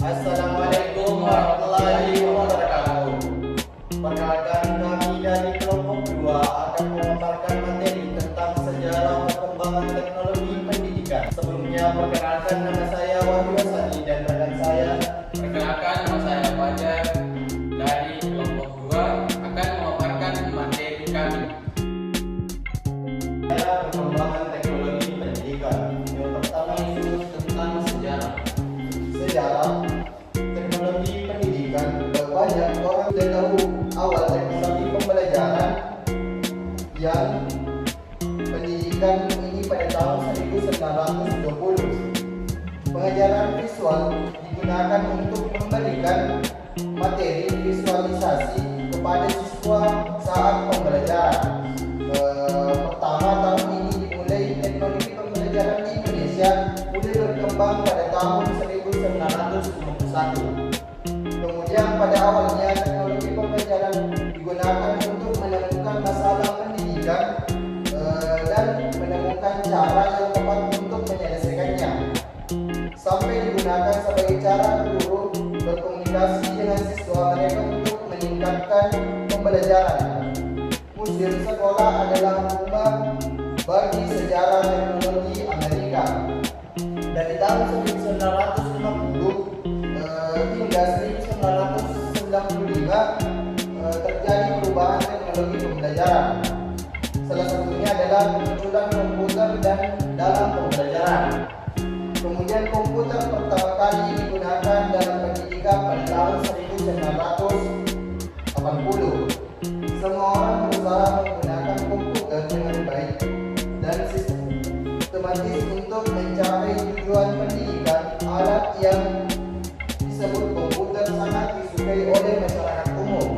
Assalamualaikum warahmatullahi wabarakatuh. Perkenalkan, kami dari kelompok 2 akan memaparkan materi tentang sejarah perkembangan teknologi pendidikan. Sebelumnya, perkenalkan, nama saya Wahyu Asani dan rekan saya. Perkenalkan, nama saya Fajar dari kelompok 2 akan memaparkan materi kami. Perkembangan teknologi pendidikan. Yang pertama itu tentang sejarah. Sejarah teknologi pendidikan. Banyak orang tidak tahu awal teknologi pembelajaran yang pendidikan ini pada tahun 1920. Pengajaran visual digunakan untuk memberikan materi visualisasi kepada siswa saat pembelajaran. Pertama, tahun ini dimulai teknologi pembelajaran di Indonesia mulai berkembang pada tahun 1951. Kemudian pada awalnya teknologi pembelajaran digunakan untuk menemukan masalah pendidikan dan menemukan cara yang tepat untuk menyelesaikannya. Sampai digunakan sebagai cara guru berkomunikasi dengan siswa mereka untuk meningkatkan pembelajaran. Museum sekolah adalah rumah bagi sejarah teknologi Amerika. Dari tahun 1950 hingga 1995 terjadi perubahan teknologi pembelajaran. Salah satunya adalah kemunculan komputer dan dalam pembelajaran. Kemudian komputer pertama kali digunakan dalam pendidikan pada tahun 1980. Semua orang berusaha menggunakan komputer dengan baik dan sistematis untuk mencapai tujuan pendidikan. Alat yang disebut komputer sangat disukai oleh masyarakat umum.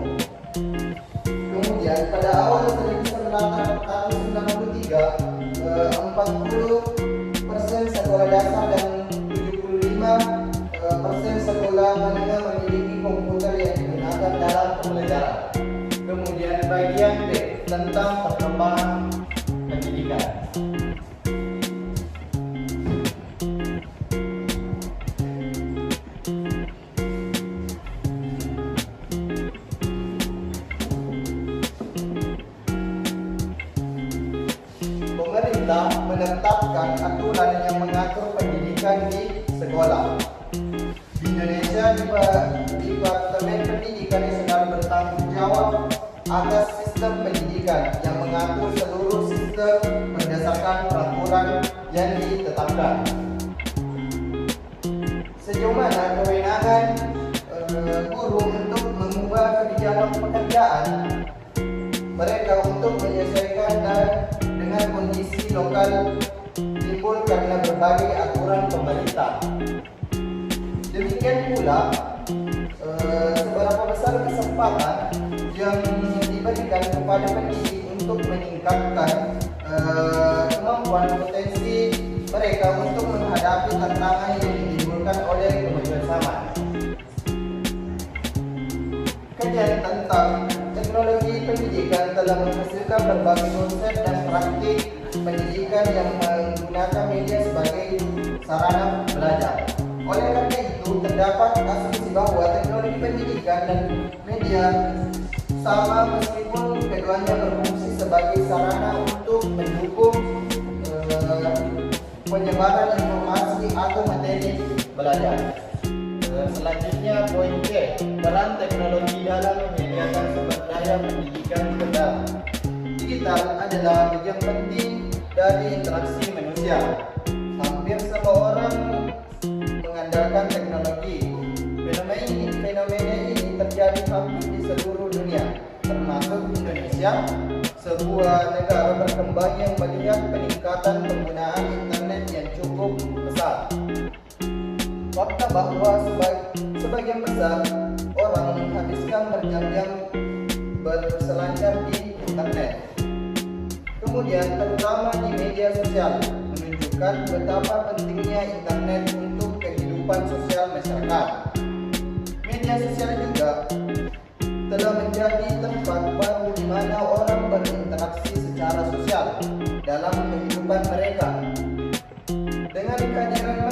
Kemudian pada awal 1993, 40% sekolah dasar dan 75% sekolah menengah memiliki komputer yang digunakan dalam pembelajaran. Kemudian bagian B tentang perkembangan pendidikan. Pemerintah menetapkan aturan yang mengatur pendidikan di sekolah. Di Indonesia, Departemen Pendidikan Nasional bertanggung jawab atas sistem pendidikan yang mengatur seluruh sistem berdasarkan peraturan yang ditetapkan. Sejauh mana kewenangan guru untuk mengubah kebijakan pekerjaan mereka untuk menyesuaikan dengan kondisi lokal timbul karena berbagai aturan pemerintah. Demikian pula seberapa besar kesempatan yang diberikan kepada pendidik untuk meningkatkan kemampuan potensi mereka untuk menghadapi tantangan yang ditimbulkan oleh kemajuan zaman. Kajian tentang teknologi pendidikan telah menghasilkan berbagai konsep dan praktik pendidikan yang menggunakan media sebagai sarana belajar. Oleh karena itu, terdapat asumsi bahwa teknologi pendidikan dan media sama meskipun keduanya berfungsi sebagai sarana untuk mendukung penyebaran informasi atau materi belajar. Selanjutnya poin C, peran teknologi dalam menyediakan sumber daya pendidikan digital adalah bagian penting dari interaksi manusia. Hampir semua orang mengandalkan teknologi. Fenomena ini terjadi hampir di seluruh dunia, termasuk Indonesia, sebuah negara berkembang yang melihat peningkatan penggunaan internet yang cukup besar. Fakta bahwa sebagian besar orang menghabiskan berjam-jam berselancar di internet, kemudian terutama di media sosial, menunjukkan betapa pentingnya internet untuk kehidupan sosial masyarakat. Media sosial juga telah menjadi tempat baru di mana orang berinteraksi secara sosial dalam kehidupan mereka. Dengan kehadiran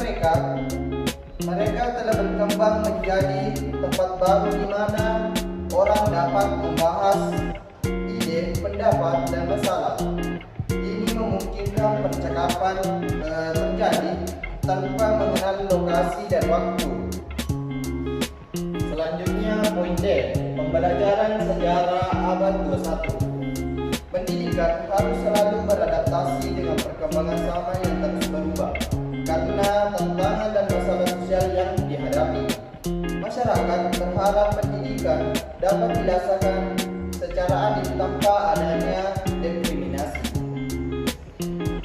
mereka telah berkembang menjadi tempat baru di mana orang dapat membahas ide, pendapat, dan masalah. Ini memungkinkan percakapan terjadi tanpa mengenal lokasi dan waktu. Selanjutnya poin D, pembelajaran sejarah abad 21. Pendidikan harus selalu beradaptasi dengan perkembangan zaman yang terus berubah karena tantangan dan masalah sosial yang dihadapi. Masyarakat berharap pendidikan dapat dilaksanakan secara adil tanpa adanya diskriminasi.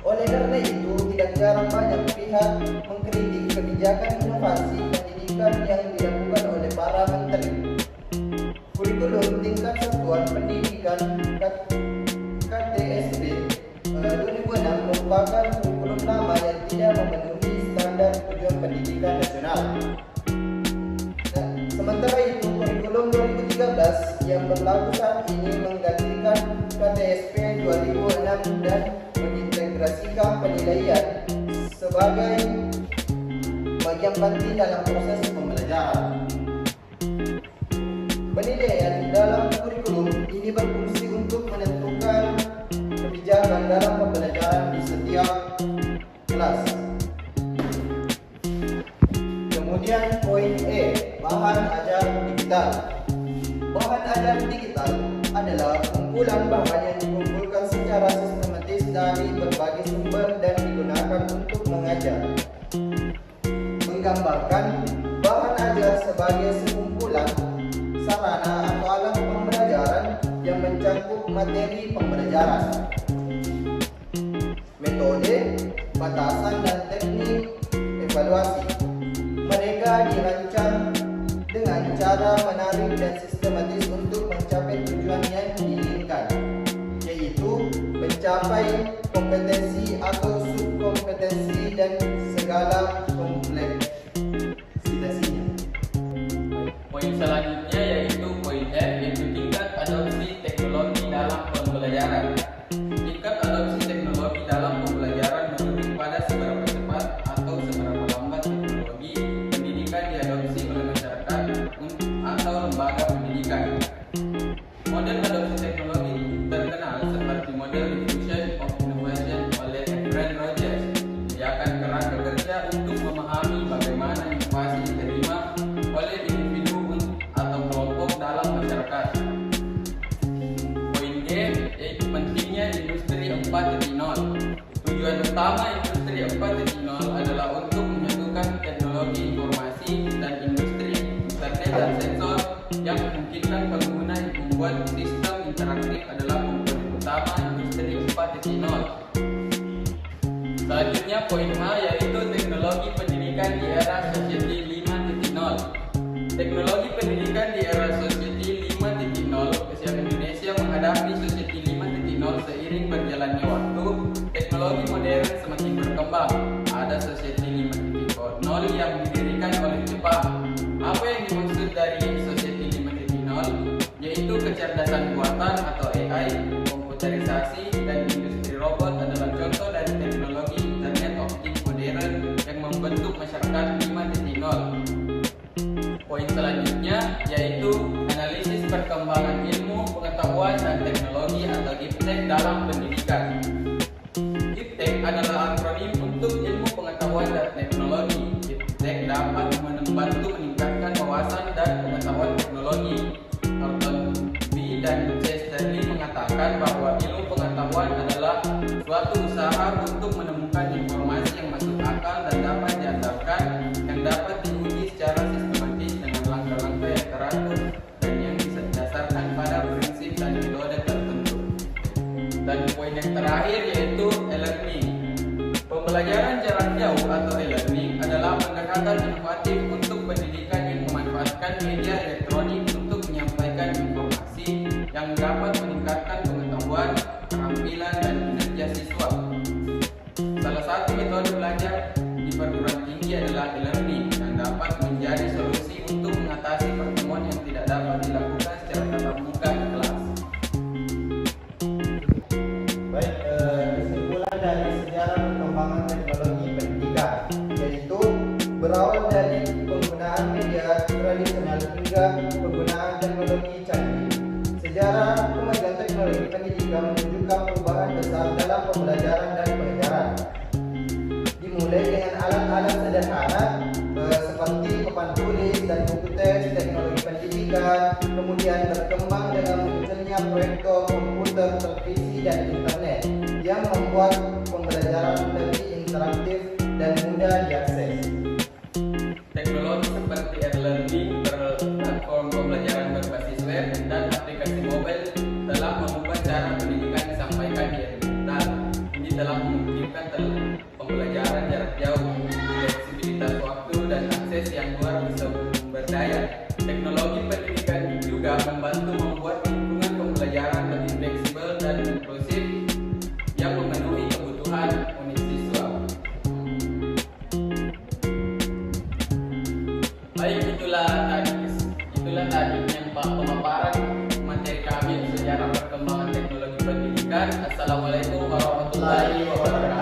Oleh karena itu, tidak jarang banyak pihak mengkritik kebijakan inovasi pendidikan yang dilakukan oleh para menteri. Kurikulum tingkat satuan pendidikan KTSP 2006 merupakan kurikulum lama yang tidak memenuhi standar tujuan pendidikan nasional. Sementara itu, kurikulum 2013 yang berlaku saat ini menggantikan KTSP 2006 dan mengintegrasikan penilaian sebagai bagian penting dalam proses pembelajaran. Penilaian dalam kurikulum ini berfungsi untuk menentukan kebijakan dalam pembelajaran di setiap kelas. Kemudian poin E, bahan ajar digital. Bahan ajar digital adalah kumpulan bahan yang dikumpulkan secara sistematis dari berbagai sumber dan digunakan untuk mengajar. Menggambarkan bahan ajar sebagai sekumpulan sarana atau alat pembelajaran yang mencakup materi pembelajaran. Metode, batasan, dan teknik evaluasi. Mereka dirancang dengan cara menarik dan sistematis untuk mencapai tujuan yang diinginkan, yaitu mencapai kompetensi atau subkompetensi dan segala kompleksitasnya. Poin selanjutnya yaitu poin F, yaitu tingkat adopsi teknologi dalam pembelajaran. Tingkat adopsi teknologi dalam pembelajaran merujuk pada seberapa cepat atau seberapa lambat teknologi pendidikan diadopsi oleh masyarakat atau lembaga pendidikan. Model adopsi teknologi terkenal seperti model diffusion of innovation oleh Efrain Rogers. Dia akan keras bekerja untuk memahami bagaimana inovasi diterima oleh individu atau kelompok dalam masyarakat. Poin G, yaitu pentingnya industri 4.0. Tujuan utama industri 4.0 adalah untuk menyatukan teknologi informasi dan industri internet dan sensor yang memungkinkan pengguna membuat sistem interaktif adalah komponen utama industri 4.0. Selanjutnya poin H, yaitu teknologi pendidikan di era Society 5.0. Teknologi pendidikan di era Society 5.0, Kesiap Indonesia menghadapi Society 5.0 seiring berjalannya waktu. Teknologi modern semakin berkembang. Ada Society 5.0 yang didirikan oleh Jepang. Apa yang dimaksud dari Society 5.0? Yaitu kecerdasan buatan atau AI, komputerisasi, dan industri robot adalah contoh dari teknologi Internet of Things modern yang membentuk masyarakat 5.0. Poin selanjutnya yaitu analisis perkembangan ilmu, pengetahuan, dan teknologi atau IPTEK dalam pendidikan. IPTEK adalah akronim untuk ilmu pengetahuan dan teknologi. IPTEK dapat membantu meningkatkan wawasan dan pengetahuan teknologi. Thornton B. dan C. Sterling mengatakan bahwa ilmu pengetahuan adalah suatu usaha untuk menemukan informasi yang masuk akal dan dapat diandalkan, yang dapat diuji secara sistematis dengan langkah-langkah yang teratur dan yang bisa didasarkan pada prinsip dan metode tertentu. Dan poin yang terakhir yaitu e-learning. Pembelajaran jarak jauh atau e-learning adalah pendekatan inovatif untuk pendidikan yang memanfaatkan media elektronik untuk menyampaikan informasi yang dapat meningkatkan pengetahuan, keterampilan, dan kinerja siswa. Salah satu metode belajar di perguruan tinggi adalah e-learning yang dapat menjadi solusi untuk mengatasi pertemuan yang tidak dapat dilakukan secara tatap muka di kelas. Baik, kesimpulan dari sejarah perkembangan teknologi pendidikan, yaitu berawal dari penggunaan media dan internet yang membuat pembelajaran lebih interaktif dan mudah diakses. Teknologi seperti e-learning, platform pembelajaran berbasis web, dan aplikasi mobile telah mengubah cara pendidikan disampaikan di era digital. Ini telah memungkinkan pembelajaran jarak jauh, fleksibilitas waktu, dan akses yang luar sumber daya. Teknologi pendidikan juga membantu membuat lingkungan pembelajaran lebih fleksibel dan inklusif yang memenuhi kebutuhan unik siswa. Baik, itulah tadi yang pemaparan materi kami sejarah perkembangan teknologi pendidikan. Assalamualaikum warahmatullahi wabarakatuh.